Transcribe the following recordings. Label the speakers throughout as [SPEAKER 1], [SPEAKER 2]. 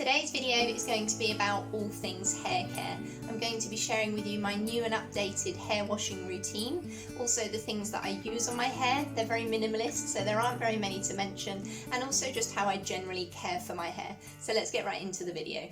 [SPEAKER 1] Today's video is going to be about all things hair care. I'm going to be sharing with you my new and updated hair washing routine, also the things that I use on my hair. They're very minimalist, so there aren't very many to mention, and also just how I generally care for my hair. So let's get right into the video.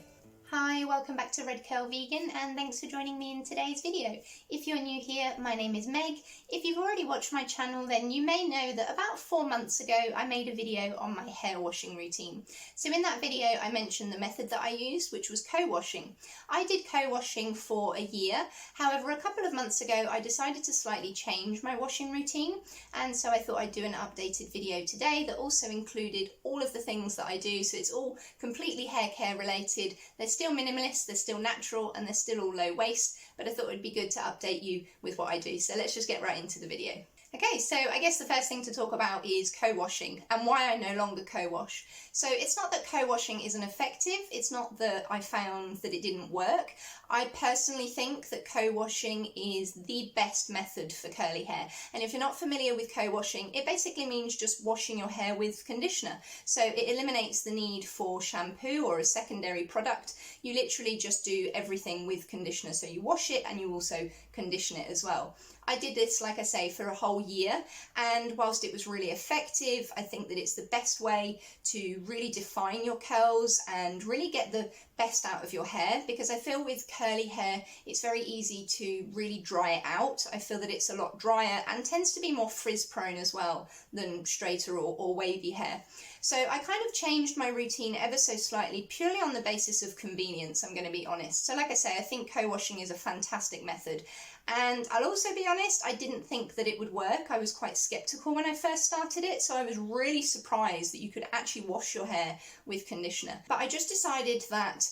[SPEAKER 1] Hi, welcome back to Red Curl Vegan, and thanks for joining me in today's video. If you're new here, my name is Meg. If you've already watched my channel, then you may know that about 4 months ago I made a video on my hair washing routine. So in that video I mentioned the method that I used, which was co-washing. I did co-washing for a year, however a couple of months ago I decided to slightly change my washing routine, and so I thought I'd do an updated video today that also included all of the things that I do, so it's all completely hair care related. There's still minimalist, they're still natural, and they're still all low waste, but I thought it would be good to update you with what I do. So let's just get right into the video. Okay, so I guess the first thing to talk about is co-washing and why I no longer co-wash. So it's not that co-washing isn't effective, it's not that I found that it didn't work. I personally think that co-washing is the best method for curly hair. And if you're not familiar with co-washing, it basically means just washing your hair with conditioner. So it eliminates the need for shampoo or a secondary product. You literally just do everything with conditioner. So you wash it and you also condition it as well. I did this, like I say, for a whole year, and whilst it was really effective, I think that it's the best way to really define your curls and really get the best out of your hair, because I feel with curly hair it's very easy to really dry it out. I feel that it's a lot drier and tends to be more frizz prone as well than straighter or wavy hair. So I kind of changed my routine ever so slightly, purely on the basis of convenience, I'm going to be honest. So like I say, I think co-washing is a fantastic method. And I'll also be honest, I didn't think that it would work. I was quite skeptical when I first started it, so I was really surprised that you could actually wash your hair with conditioner. But I just decided that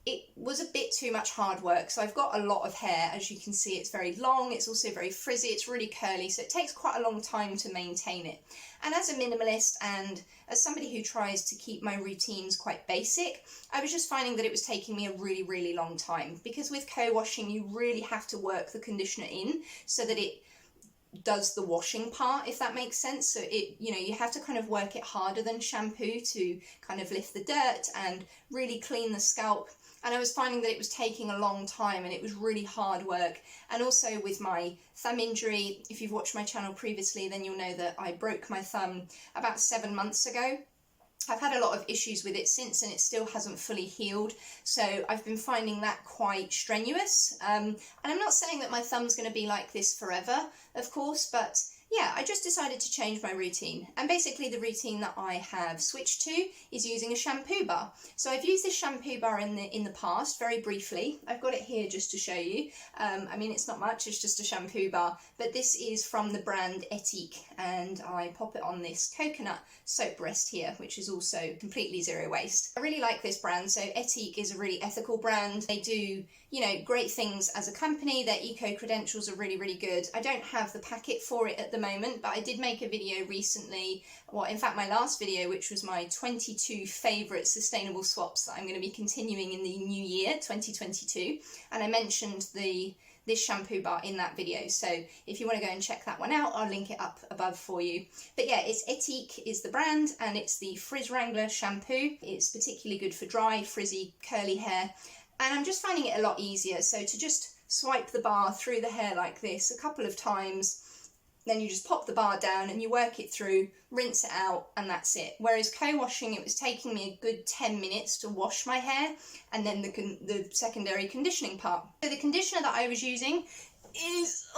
[SPEAKER 1] it was a bit too much hard work. So I've got a lot of hair, as you can see. It's very long, it's also very frizzy, it's really curly, so it takes quite a long time to maintain it. And as a minimalist and as somebody who tries to keep my routines quite basic, I was just finding that it was taking me a really long time, because with co-washing you really have to work the conditioner in so that it does the washing part, if that makes sense. So you have to kind of work it harder than shampoo to kind of lift the dirt and really clean the scalp. And I was finding that it was taking a long time and it was really hard work. And also with my thumb injury, if you've watched my channel previously, then you'll know that I broke my thumb about 7 months ago. I've had a lot of issues with it since, and it still hasn't fully healed, so I've been finding that quite strenuous. And I'm not saying that my thumb's going to be like this forever, of course, but yeah, I just decided to change my routine. And basically the routine that I have switched to is using a shampoo bar. So I've used this shampoo bar in the past, very briefly. I've got it here just to show you. I mean, it's not much, it's just a shampoo bar, but this is from the brand Etique, and I pop it on this coconut soap rest here, which is also completely zero waste. I really like this brand. So Etique is a really ethical brand. They do, great things as a company. Their eco credentials are really good. I don't have the packet for it at the moment, but I did make a video recently, well, in fact my last video, which was my 22 favourite sustainable swaps that I'm going to be continuing in the new year 2022, and I mentioned this shampoo bar in that video. So if you want to go and check that one out, I'll link it up above for you. But yeah, it's Etique is the brand, and it's the Frizz Wrangler shampoo. It's particularly good for dry, frizzy, curly hair, and I'm just finding it a lot easier. So to just swipe the bar through the hair like this a couple of times, then you just pop the bar down and you work it through, rinse it out, and that's it. Whereas co-washing, it was taking me a good 10 minutes to wash my hair, and then the secondary conditioning part. So the conditioner that I was using is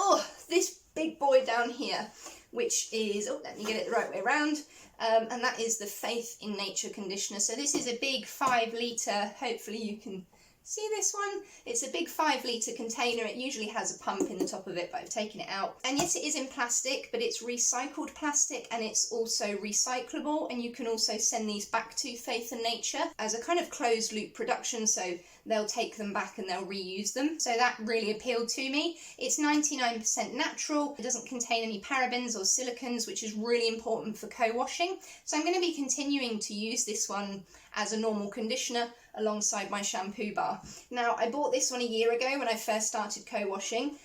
[SPEAKER 1] this big boy down here, which is, let me get it the right way around, and that is the Faith in Nature conditioner. So this is a big 5 litre, hopefully you can see this one. It's a big 5 litre container. It usually has a pump in the top of it, but I've taken it out. And yes, it is in plastic, but it's recycled plastic, and it's also recyclable, and you can also send these back to Faith and Nature as a kind of closed loop production, so they'll take them back and they'll reuse them. So that really appealed to me. It's 99% natural. It doesn't contain any parabens or silicons, which is really important for co-washing. So I'm going to be continuing to use this one as a normal conditioner alongside my shampoo bar. Now, I bought this one a year ago when I first started co-washing,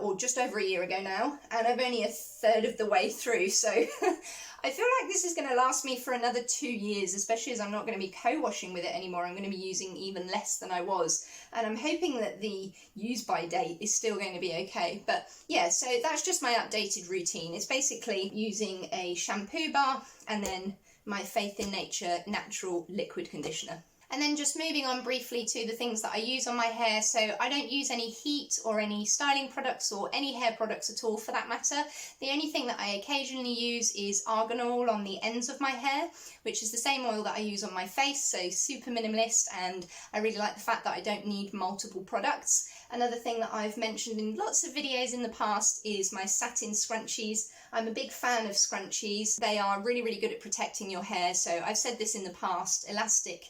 [SPEAKER 1] or just over a year ago now, and I'm only a third of the way through, so I feel like this is going to last me for another 2 years, especially as I'm not going to be co-washing with it anymore. I'm going to be using even less than I was, and I'm hoping that the use by date is still going to be okay. But yeah, so that's just my updated routine. It's basically using a shampoo bar and then my Faith in Nature natural liquid conditioner. And then just moving on briefly to the things that I use on my hair. So I don't use any heat or any styling products or any hair products at all for that matter. The only thing that I occasionally use is argan oil on the ends of my hair, which is the same oil that I use on my face, so super minimalist, and I really like the fact that I don't need multiple products. Another thing that I've mentioned in lots of videos in the past is my satin scrunchies. I'm a big fan of scrunchies. They are really, really good at protecting your hair. So I've said this in the past, elastic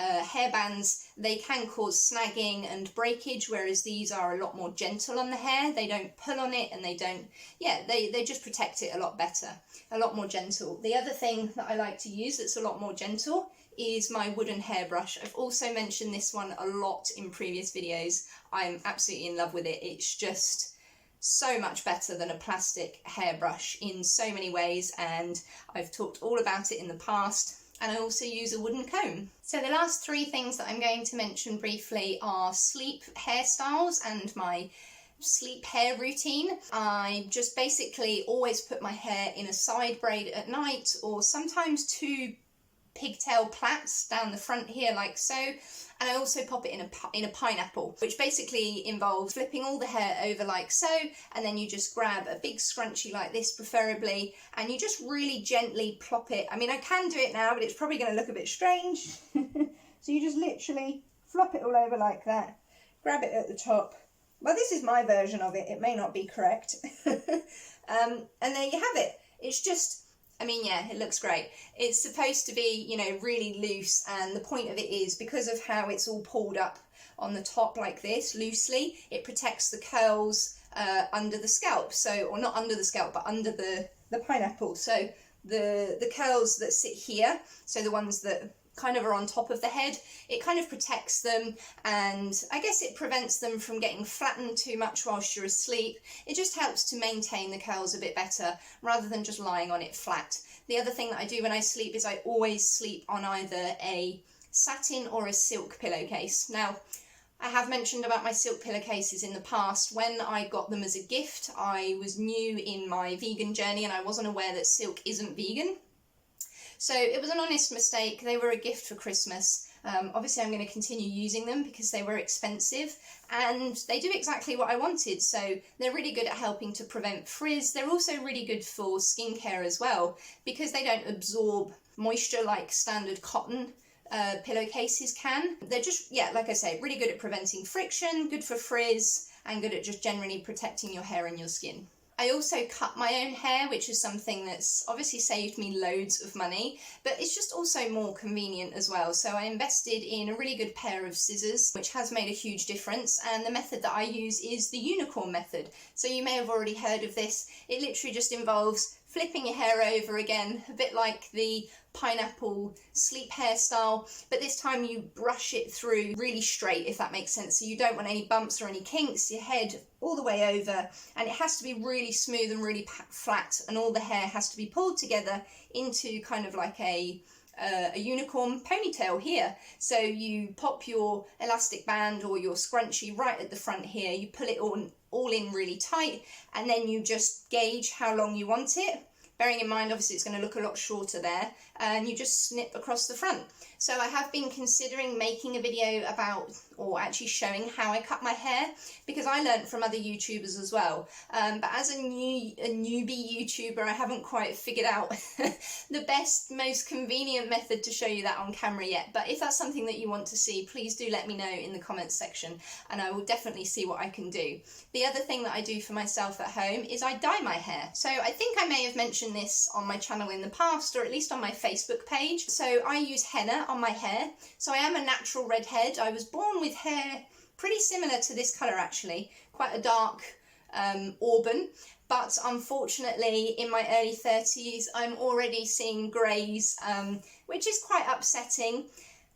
[SPEAKER 1] hairbands, they can cause snagging and breakage, whereas these are a lot more gentle on the hair. They don't pull on it, and they don't, yeah, they just protect it a lot better, a lot more gentle. The other thing that I like to use that's a lot more gentle is my wooden hairbrush. I've also mentioned this one a lot in previous videos. I'm absolutely in love with it. It's just so much better than a plastic hairbrush in so many ways, and I've talked all about it in the past. And I also use a wooden comb. So the last 3 things that I'm going to mention briefly are sleep hairstyles and my sleep hair routine. I just basically always put my hair in a side braid at night, or sometimes 2 pigtail plaits down the front here like so, and I also pop it in a pineapple, which basically involves flipping all the hair over like so, and then you just grab a big scrunchie like this preferably, and you just really gently plop it. I mean, I can do it now, but it's probably going to look a bit strange. So you just literally flop it all over like that, grab it at the top. Well, this is my version of it, it may not be correct. And there you have it. It's just, I mean, yeah, it looks great. It's supposed to be, you know, really loose, and the point of it is because of how it's all pulled up on the top like this, loosely, it protects the curls under the scalp. So, or not under the scalp, but under the pineapple. So the curls that sit here, so the ones that kind of are on top of the head, it kind of protects them, and I guess it prevents them from getting flattened too much whilst you're asleep. It just helps to maintain the curls a bit better rather than just lying on it flat. The other thing that I do when I sleep is I always sleep on either a satin or a silk pillowcase. Now, I have mentioned about my silk pillowcases in the past. When I got them as a gift, I was new in my vegan journey and I wasn't aware that silk isn't vegan. So it was an honest mistake. They were a gift for Christmas. Obviously I'm going to continue using them because they were expensive, and they do exactly what I wanted. So they're really good at helping to prevent frizz. They're also really good for skincare as well because they don't absorb moisture like standard cotton pillowcases can. They're just, yeah, like I say, really good at preventing friction, good for frizz, and good at just generally protecting your hair and your skin. I also cut my own hair, which is something that's obviously saved me loads of money, but it's just also more convenient as well. So I invested in a really good pair of scissors, which has made a huge difference, and the method that I use is the unicorn method. So you may have already heard of this. It literally just involves flipping your hair over again, a bit like the pineapple sleep hairstyle, but this time you brush it through really straight, if that makes sense. So you don't want any bumps or any kinks, your head all the way over, and it has to be really smooth and really flat, and all the hair has to be pulled together into kind of like a unicorn ponytail here. So you pop your elastic band or your scrunchie right at the front here, you pull it all in really tight, and then you just gauge how long you want it, bearing in mind obviously it's going to look a lot shorter there, and you just snip across the front. So I have been considering making a video about, or actually showing how I cut my hair, because I learned from other YouTubers as well, but as a newbie YouTuber I haven't quite figured out the best, most convenient method to show you that on camera yet. But if that's something that you want to see, please do let me know in the comments section, and I will definitely see what I can do. The other thing that I do for myself at home is I dye my hair. So I think I may have mentioned this on my channel in the past, or at least on my Facebook page. So I use henna on my hair. So I am a natural redhead. I was born with hair pretty similar to this colour actually, quite a dark auburn, but unfortunately in my early 30s I'm already seeing greys, which is quite upsetting,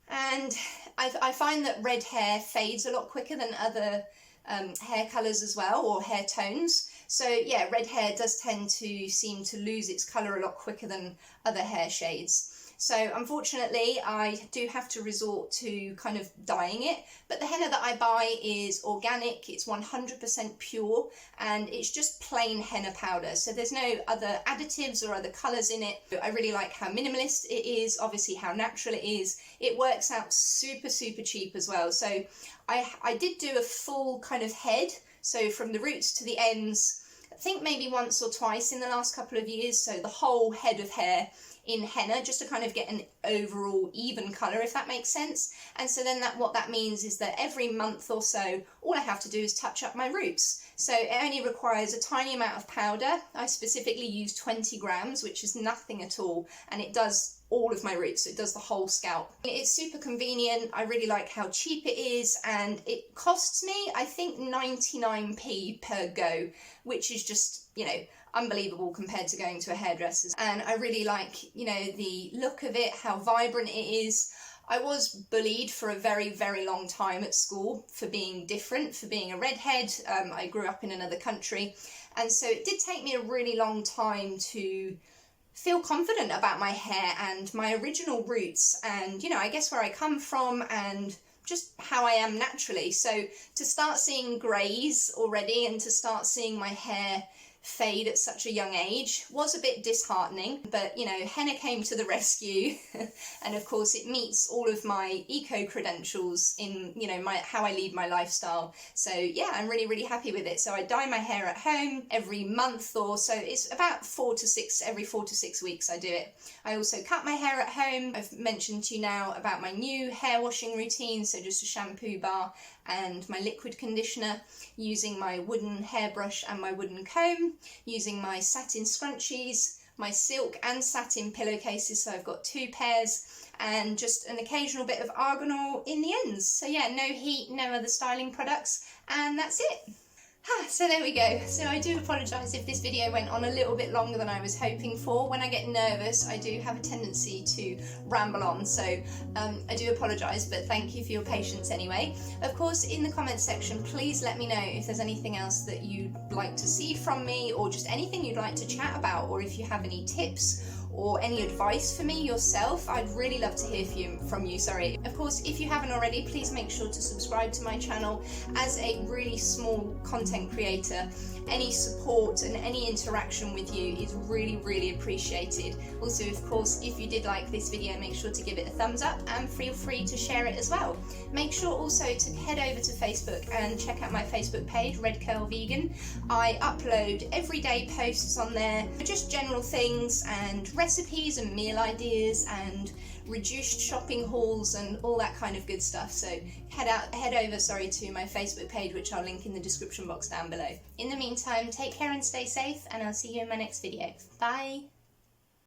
[SPEAKER 1] and I find that red hair fades a lot quicker than other hair colours as well, or hair tones. So yeah, red hair does tend to seem to lose its colour a lot quicker than other hair shades. So unfortunately I do have to resort to kind of dyeing it, but the henna that I buy is organic, it's 100% pure, and it's just plain henna powder, so there's no other additives or other colours in it. I really like how minimalist it is, obviously how natural it is. It works out super cheap as well. So I did do a full kind of head, so from the roots to the ends, I think maybe once or twice in the last couple of years, so the whole head of hair in henna, just to kind of get an overall even colour, if that makes sense. And so then what that means is that every month or so, all I have to do is touch up my roots. So it only requires a tiny amount of powder. I specifically use 20 grams, which is nothing at all, and it does all of my roots, so it does the whole scalp. It's super convenient, I really like how cheap it is, and it costs me, I think, 99p per go, which is just, you know, unbelievable compared to going to a hairdresser's. And I really like, you know, the look of it, how vibrant it is. I was bullied for a very long time at school for being different, for being a redhead. I grew up in another country, and so it did take me a really long time to feel confident about my hair and my original roots, and, you know, I guess where I come from and just how I am naturally. So to start seeing greys already and to start seeing my hair fade at such a young age was a bit disheartening, but you know, henna came to the rescue and of course it meets all of my eco credentials in, you know, how I lead my lifestyle. So yeah, I'm really happy with it. So I dye my hair at home every month or so. It's about every 4 to 6 weeks I do it. I also cut my hair at home. I've mentioned to you now about my new hair washing routine, so just a shampoo bar and my liquid conditioner, using my wooden hairbrush and my wooden comb, using my satin scrunchies, my silk and satin pillowcases, so I've got 2 pairs, and just an occasional bit of argan in the ends. So yeah, no heat, no other styling products, and that's it. So there we go. So I do apologise if this video went on a little bit longer than I was hoping for. When I get nervous, I do have a tendency to ramble on, so I do apologise, but thank you for your patience anyway. Of course, in the comments section, please let me know if there's anything else that you'd like to see from me, or just anything you'd like to chat about, or if you have any tips or any advice for me yourself. I'd really love to hear from you. Of course, if you haven't already, please make sure to subscribe to my channel. As a really small content creator, any support and any interaction with you is really appreciated. Also, of course, if you did like this video, make sure to give it a thumbs up and feel free to share it as well. Make sure also to head over to Facebook and check out my Facebook page, Red Curl Vegan. I upload everyday posts on there, just general things and recipes and meal ideas and reduced shopping hauls and all that kind of good stuff. So head over to my Facebook page, which I'll link in the description box down below. In the meantime, take care and stay safe, and I'll see you in my next video. Bye!